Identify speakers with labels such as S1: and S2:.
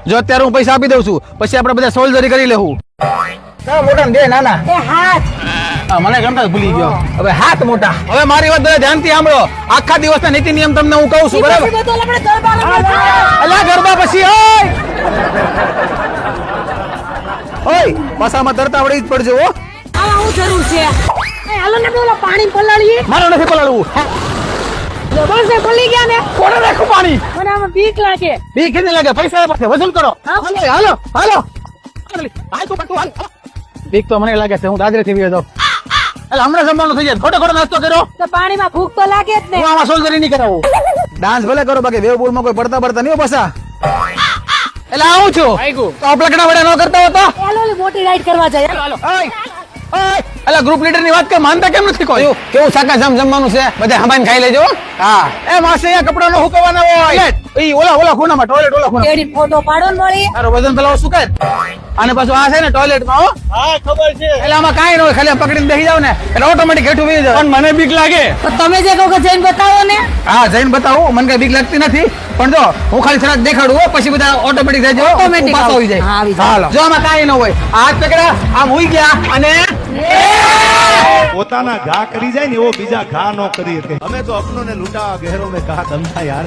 S1: જો અત્યારે હું પૈસા આપી દઉં છું, પછી આપણે બધા સોલ્જરી કરી લેવું. મોટા દે નાના.
S2: એ હાથ.
S1: મને ગમતા ભૂલી ગયો. હવે હાથ મોટા. હવે મારી વાત બધા ધ્યાનથી સાંભળો. આખા દિવસના નીતિ નિયમ તમને હું કહું છું, બરાબર? અલા ગરબા પછી ઓય પાસામાં તરતા આવડી જ પડજો હો.
S2: આવા હું જરૂર છે. એ હાલો ને પેલા પાણી પલાળીએ.
S1: મારો નથી પલાળવું.
S2: બસ એ પલી ગયા ને.
S1: કોને રાખું પાણી?
S2: મને આમાં બીક લાગે.
S1: બીક કેને લાગે? પૈસા પાસે વસૂલ કરો. હાલો હાલો હાલો. હાલ તું હાલ. બીક તો મને લાગે છે, હું દાદરે થી જાઉં. એટલે હમણાં જમવાનું થઈ જાય. ખોટો ખોટો નાસ્તો કર્યો
S2: તો પાણીમાં ભૂખ તો લાગે જ ને.
S1: હું આમાં સોલ્જરી નહીં કરાવું. ડાન્સ ભલે કરો, બાકી વેવ બોલમાં કોઈ પડતા નહીં પાછા. એટલે આવું છું તો આપલકડા વડે ન કરતા હોતો.
S2: હાલો ઓલી મોટી રાઈડ કરવા જાય. હાલો હાલો.
S1: અલા ગ્રુપ લીડર ની વાત કે માનતા કેમ નથી કોઈ? કેવું સાકા જમવાનું છે, બધા હંબાઈને ખાઈ લેજો. હા એ માસે અહીંયા કપડા નો હુકવાના હોય. ઈ ઓલા ખૂણામાં ટોયલેટ ખૂણામાં
S2: એડી ફોટો પાડો ને મળી.
S1: તારો વજન પેલા શું કરે? અને પાછું આ છે ને ટોયલેટ માં. હો
S3: હા ખબર છે.
S1: એટલે આમાં કાંઈ ન હોય, ખાલી પકડીને બેસી જાવ ને એટલે ઓટોમેટિક હેઠું બેસી જાવ. પણ મને બીક લાગે.
S2: તો તમે જે કહો કે જઈને બતાવો ને.
S1: હા જઈને બતાવું, મને કઈ બીક લાગતી નથી. પણ જો હું ખાલી થોડાક દેખાડું હો, પછી બધા ઓટોમેટિક થઈ જાય.
S2: Automatic
S1: પાછો આવી જાય.
S2: હા, આવી જાય.
S1: હાલો જો આમાં કાંઈ ન હોય. હાથ પકડા આમ હુઈ ગયા અને
S3: પોતાના ઘા કરી જાય ને એવો બીજા ઘા નો કરી શકે. અમે તો અપનો ને લૂંટા ગહેરો મેં કહા ધમતા યાર.